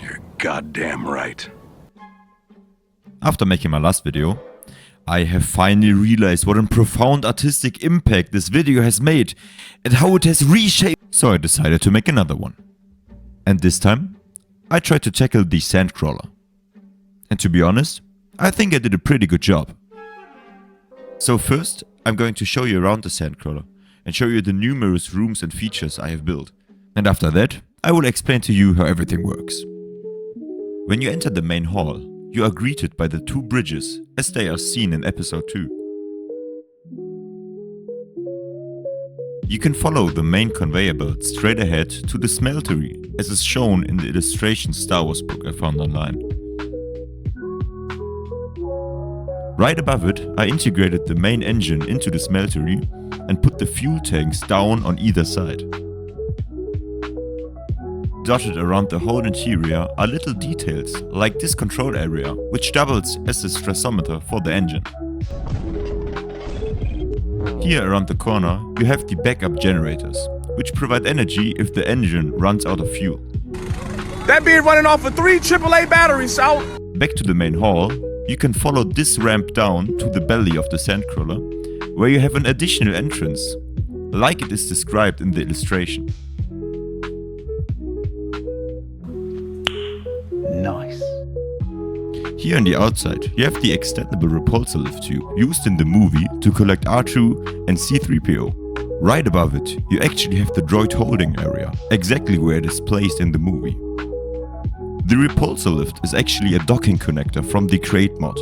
You're goddamn right. After making my last video, I have finally realized what a profound artistic impact this video has made and how it has reshaped. So I decided to make another one. And this time, I tried to tackle the Sandcrawler. And to be honest, I think I did a pretty good job. So first, I'm going to show you around the Sandcrawler and show you the numerous rooms and features I have built. And after that, I will explain to you how everything works. When you enter the main hall, you are greeted by the two bridges as they are seen in episode 2. You can follow the main conveyor belt straight ahead to the smeltery as is shown in the illustration Star Wars book I found online. Right above it, I integrated the main engine into the smeltery and put the fuel tanks down on either side. Dotted around the whole interior are little details like this control area, which doubles as the stressometer for the engine. Here around the corner you have the backup generators, which provide energy if the engine runs out of fuel. That be running off of 3 AAA batteries, out! Back to the main hall, you can follow this ramp down to the belly of the Sandcrawler, where you have an additional entrance, like it is described in the illustration. Nice. Here on the outside, you have the extendable repulsor lift tube used in the movie to collect R2 and C-3PO. Right above it, you actually have the droid holding area, exactly where it is placed in the movie. The repulsor lift is actually a docking connector from the Create mod.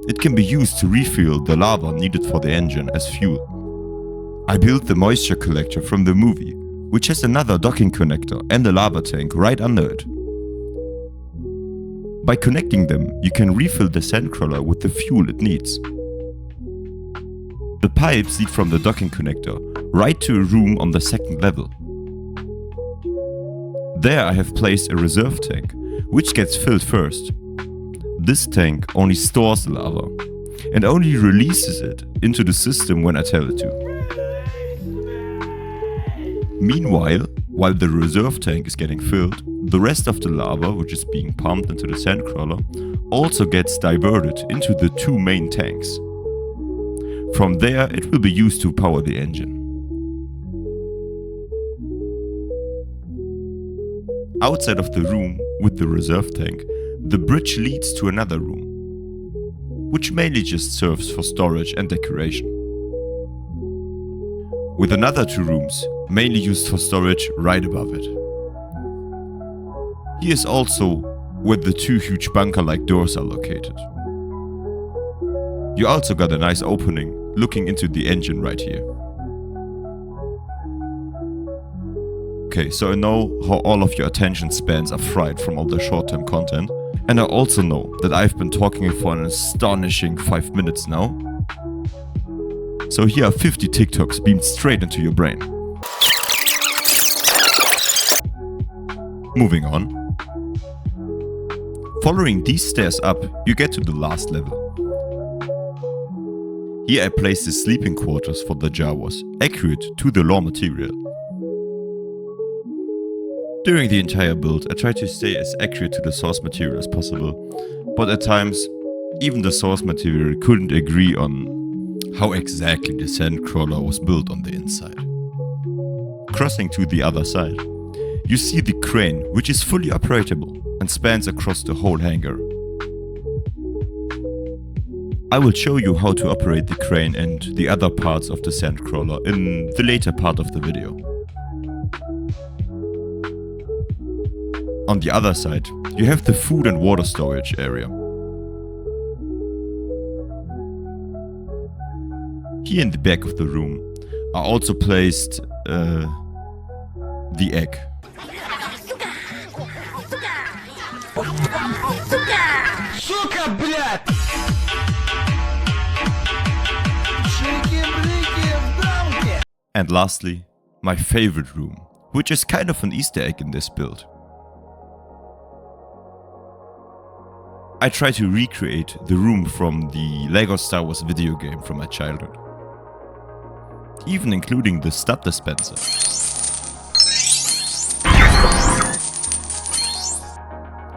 It can be used to refuel the lava needed for the engine as fuel. I built the moisture collector from the movie, which has another docking connector and a lava tank right under it. By connecting them, you can refill the Sandcrawler with the fuel it needs. The pipes lead from the docking connector right to a room on the second level. There I have placed a reserve tank, which gets filled first. This tank only stores the lava and only releases it into the system when I tell it to. Meanwhile, while the reserve tank is getting filled, the rest of the lava, which is being pumped into the Sandcrawler, also gets diverted into the 2 main tanks. From there, it will be used to power the engine. Outside of the room with the reserve tank, the bridge leads to another room, which mainly just serves for storage and decoration. With another 2 rooms, mainly used for storage right above it. Here is also where the 2 huge bunker-like doors are located. You also got a nice opening looking into the engine right here. Okay, so I know how all of your attention spans are fried from all the short-term content, and I also know that I've been talking for an astonishing 5 minutes now. So here are 50 TikToks beamed straight into your brain. Moving on. Following these stairs up, you get to the last level. Here I placed the sleeping quarters for the Jawas, accurate to the raw material. During the entire build, I tried to stay as accurate to the source material as possible, but at times, even the source material couldn't agree on how exactly the Sandcrawler was built on the inside. Crossing to the other side, you see the crane, which is fully operable and spans across the whole hangar. I will show you how to operate the crane and the other parts of the Sandcrawler in the later part of the video. On the other side, you have the food and water storage area. Here in the back of the room are also placed the egg. Сука, блядь! And lastly, my favorite room, which is kind of an Easter egg in this build. I try to recreate the room from the LEGO Star Wars video game from my childhood. Even including the stud dispenser.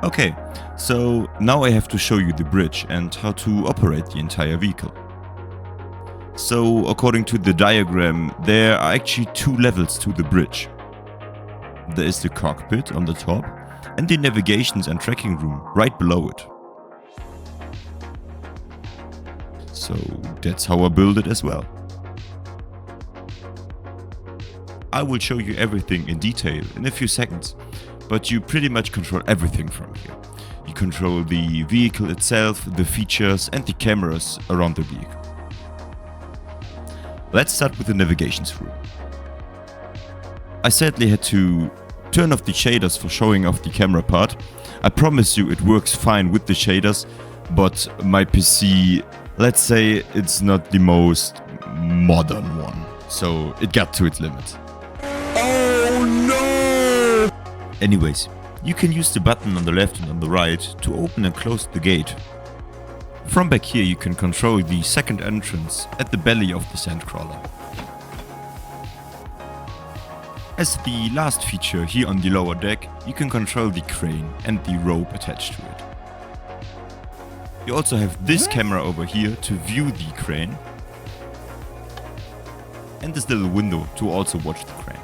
Okay, so now I have to show you the bridge and how to operate the entire vehicle. So according to the diagram, there are actually 2 levels to the bridge. There is the cockpit on the top and the navigations and tracking room right below it. So that's how I build it as well. I will show you everything in detail in a few seconds, but you pretty much control everything from here. You control the vehicle itself, the features and the cameras around the vehicle. Let's start with the navigations room. I sadly had to turn off the shaders for showing off the camera part. I promise you it works fine with the shaders, but my PC, let's say it's not the most modern one, so it got to its limit. Oh no! Anyways, you can use the button on the left and on the right to open and close the gate. From back here you can control the second entrance at the belly of the Sandcrawler. As the last feature here on the lower deck, you can control the crane and the rope attached to it. You also have this camera over here to view the crane, and this little window to also watch the crane.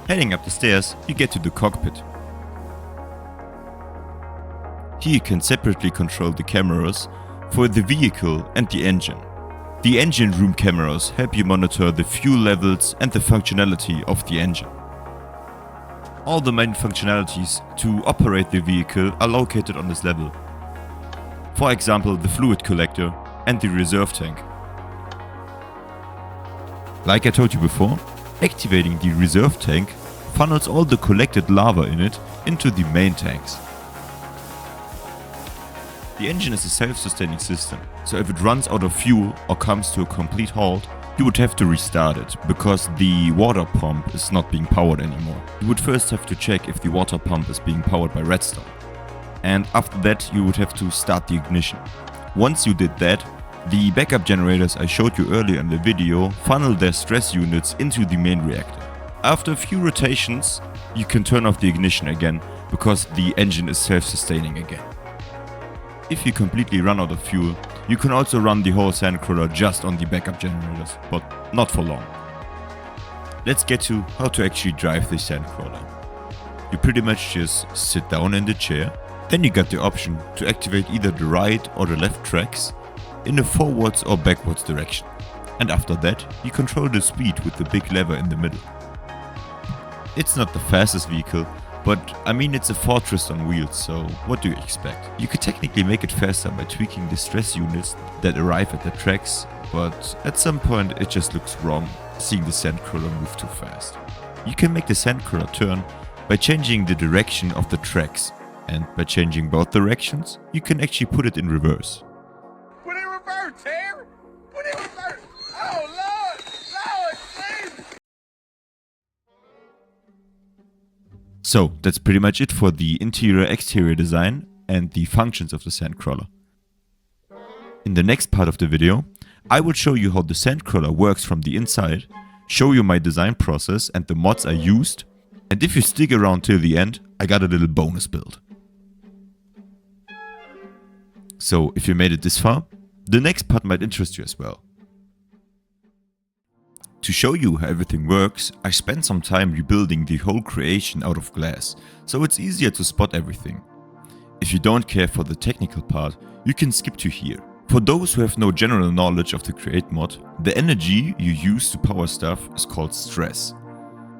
Heading up the stairs, you get to the cockpit. Here you can separately control the cameras for the vehicle and the engine. The engine room cameras help you monitor the fuel levels and the functionality of the engine. All the main functionalities to operate the vehicle are located on this level. For example, the fluid collector and the reserve tank. Like I told you before, activating the reserve tank funnels all the collected lava in it into the main tanks. The engine is a self-sustaining system, so if it runs out of fuel or comes to a complete halt, you would have to restart it, because the water pump is not being powered anymore. You would first have to check if the water pump is being powered by redstone. And after that you would have to start the ignition. Once you did that, the backup generators I showed you earlier in the video funnel their stress units into the main reactor. After a few rotations, you can turn off the ignition again, because the engine is self-sustaining again. If you completely run out of fuel, you can also run the whole Sandcrawler just on the backup generators, but not for long. Let's get to how to actually drive the Sandcrawler. You pretty much just sit down in the chair, then you got the option to activate either the right or the left tracks in a forwards or backwards direction. And after that, you control the speed with the big lever in the middle. It's not the fastest vehicle, but I mean it's a fortress on wheels, so what do you expect? You could technically make it faster by tweaking the stress units that arrive at the tracks, but at some point it just looks wrong seeing the Sandcrawler move too fast. You can make the Sandcrawler turn by changing the direction of the tracks, and by changing both directions, you can actually put it in reverse. Put it in reverse, Terry! Put it in reverse! Oh, Lord! Lord, please! So that's pretty much it for the interior-exterior design and the functions of the Sandcrawler. In the next part of the video, I will show you how the Sandcrawler works from the inside, show you my design process and the mods I used, and if you stick around till the end, I got a little bonus build. So if you made it this far, the next part might interest you as well. To show you how everything works, I spent some time rebuilding the whole creation out of glass, so it's easier to spot everything. If you don't care for the technical part, you can skip to here. For those who have no general knowledge of the Create mod, the energy you use to power stuff is called stress.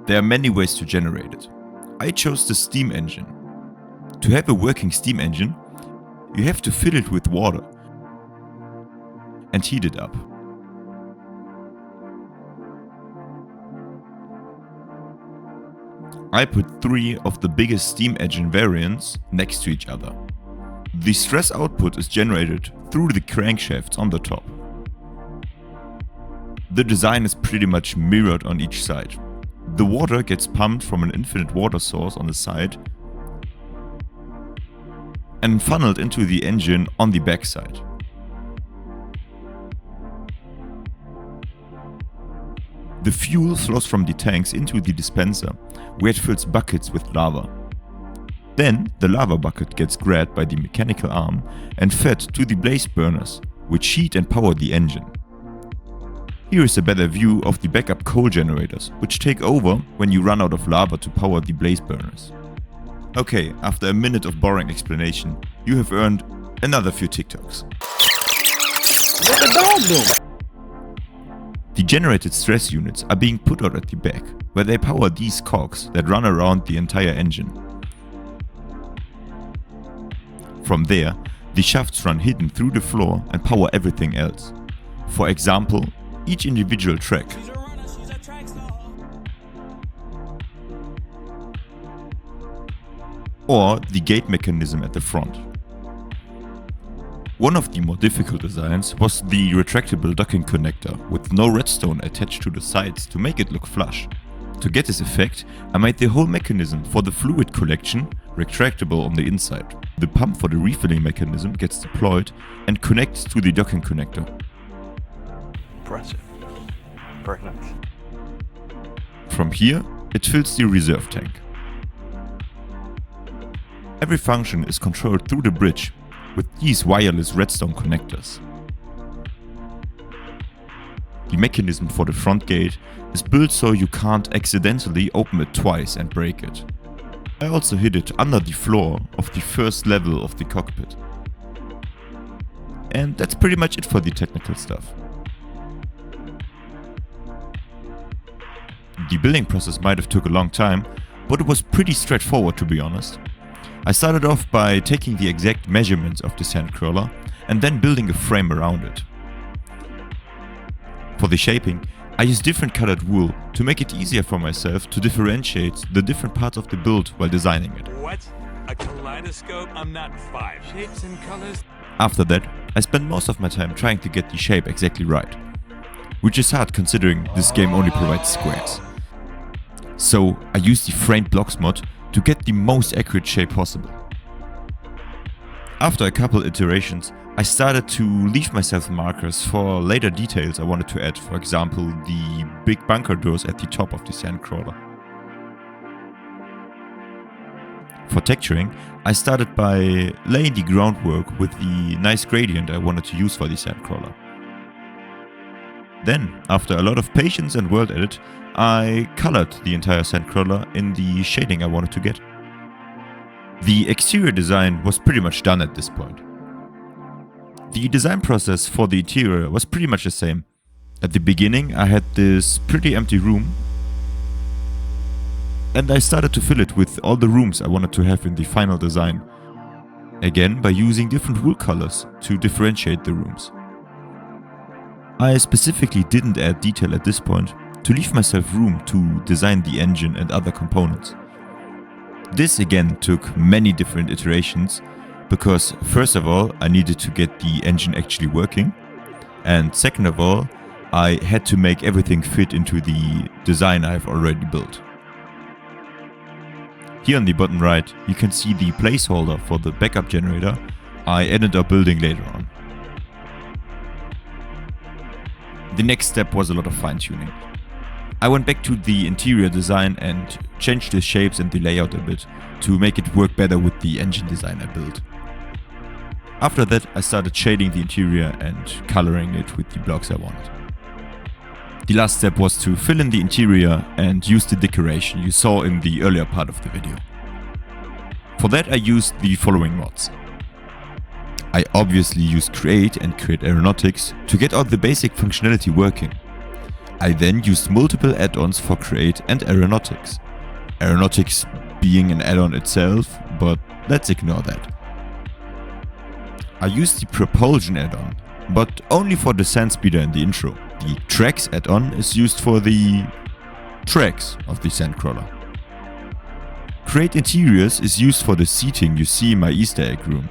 There are many ways to generate it. I chose the steam engine. To have a working steam engine, you have to fill it with water and heat it up. I put 3 of the biggest steam engine variants next to each other. The stress output is generated through the crankshafts on the top. The design is pretty much mirrored on each side. The water gets pumped from an infinite water source on the side and funneled into the engine on the backside. The fuel flows from the tanks into the dispenser, where it fills buckets with lava. Then the lava bucket gets grabbed by the mechanical arm and fed to the blaze burners, which heat and power the engine. Here is a better view of the backup coal generators, which take over when you run out of lava to power the blaze burners. Okay, after a minute of boring explanation, you have earned another few TikToks. What the dog doing? The generated stress units are being put out at the back, where they power these cogs that run around the entire engine. From there, the shafts run hidden through the floor and power everything else. For example, each individual track. Or the gate mechanism at the front. One of the more difficult designs was the retractable docking connector with no redstone attached to the sides to make it look flush. To get this effect, I made the whole mechanism for the fluid collection retractable on the inside. The pump for the refilling mechanism gets deployed and connects to the docking connector. Impressive. Very nice. From here, it fills the reserve tank. Every function is controlled through the bridge with these wireless redstone connectors. The mechanism for the front gate is built so you can't accidentally open it twice and break it. I also hid it under the floor of the first level of the cockpit. And that's pretty much it for the technical stuff. The building process might have took a long time, but it was pretty straightforward, to be honest. I started off by taking the exact measurements of the Sandcrawler and then building a frame around it. For the shaping, I used different colored wool to make it easier for myself to differentiate the different parts of the build while designing it. What? A kaleidoscope? I'm not 5 shapes and colors. After that, I spent most of my time trying to get the shape exactly right, which is hard considering this game only provides squares. So I used the framed blocks mod to get the most accurate shape possible. After a couple iterations, I started to leave myself markers for later details I wanted to add, for example the big bunker doors at the top of the Sandcrawler. For texturing, I started by laying the groundwork with the nice gradient I wanted to use for the Sandcrawler. Then, after a lot of patience and world edit, I colored the entire Sandcrawler in the shading I wanted to get. The exterior design was pretty much done at this point. The design process for the interior was pretty much the same. At the beginning I had this pretty empty room and I started to fill it with all the rooms I wanted to have in the final design. Again by using different wool colors to differentiate the rooms. I specifically didn't add detail at this point to leave myself room to design the engine and other components. This again took many different iterations because first of all I needed to get the engine actually working, and second of all I had to make everything fit into the design I've already built. Here on the bottom right you can see the placeholder for the backup generator I ended up building later on. The next step was a lot of fine-tuning. I went back to the interior design and changed the shapes and the layout a bit to make it work better with the engine design I built. After that I started shading the interior and coloring it with the blocks I wanted. The last step was to fill in the interior and use the decoration you saw in the earlier part of the video. For that I used the following mods. I obviously used Create and Create Aeronautics to get all the basic functionality working. I then used multiple add-ons for Create and Aeronautics. Aeronautics being an add-on itself, but let's ignore that. I used the Propulsion add-on, but only for the sand speeder in the intro. The Tracks add-on is used for the tracks of the Sandcrawler. Create Interiors is used for the seating you see in my Easter egg room.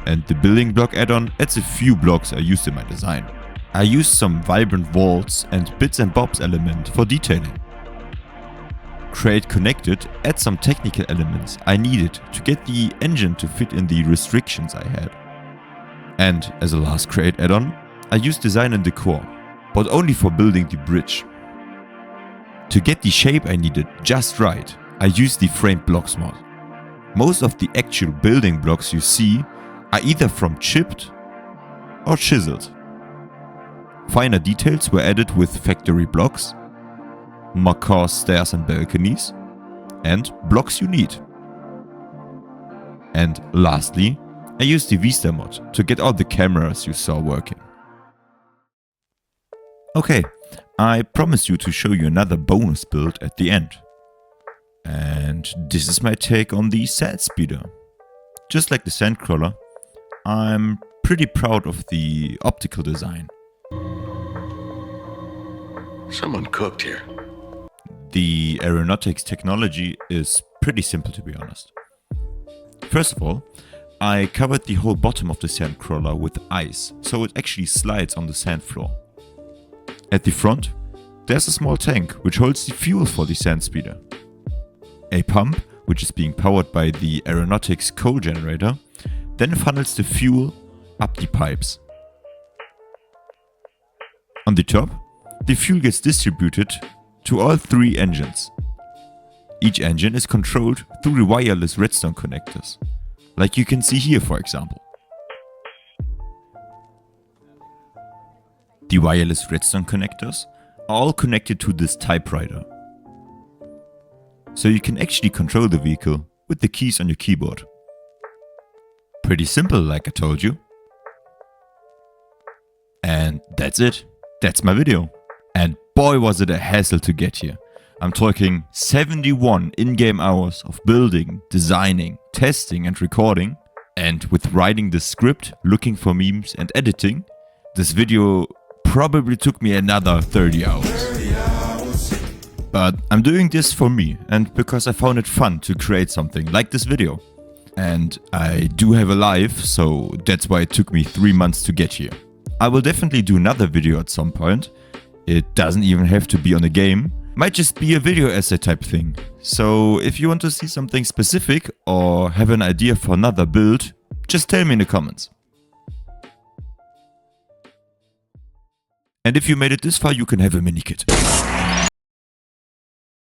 And the Building Block add-on adds a few blocks I used in my design. I used some vibrant walls and bits and bobs element for detailing. Create Connected adds some technical elements I needed to get the engine to fit in the restrictions I had. And as a last Create add-on, I used Design and Decor, but only for building the bridge. To get the shape I needed just right, I used the Framed Blocks mod. Most of the actual building blocks you see are either from chipped or chiseled. Finer details were added with factory blocks, Makar stairs and balconies, and blocks you need. And lastly, I used the Vista mod to get all the cameras you saw working. Okay, I promised you to show you another bonus build at the end. And this is my take on the Sand Speeder. Just like the Sandcrawler, I'm pretty proud of the optical design. Someone cooked here. The aeronautics technology is pretty simple, to be honest. First of all, I covered the whole bottom of the Sandcrawler with ice, so it actually slides on the sand floor. At the front, there's a small tank which holds the fuel for the Sand Speeder. A pump, which is being powered by the aeronautics coal generator, then funnels the fuel up the pipes. On the top, the fuel gets distributed to all 3 engines. Each engine is controlled through the wireless redstone connectors, like you can see here, for example. The wireless redstone connectors are all connected to this typewriter, so you can actually control the vehicle with the keys on your keyboard. Pretty simple, like I told you. And that's it. That's my video. And boy was it a hassle to get here. I'm talking 71 in-game hours of building, designing, testing and recording. And with writing the script, looking for memes and editing, this video probably took me another 30 hours. But I'm doing this for me and because I found it fun to create something like this video. And I do have a life, so that's why it took me 3 months to get here. I will definitely do another video at some point. It doesn't even have to be on a game. Might just be a video essay type thing. So if you want to see something specific or have an idea for another build, just tell me in the comments. And if you made it this far, you can have a mini kit.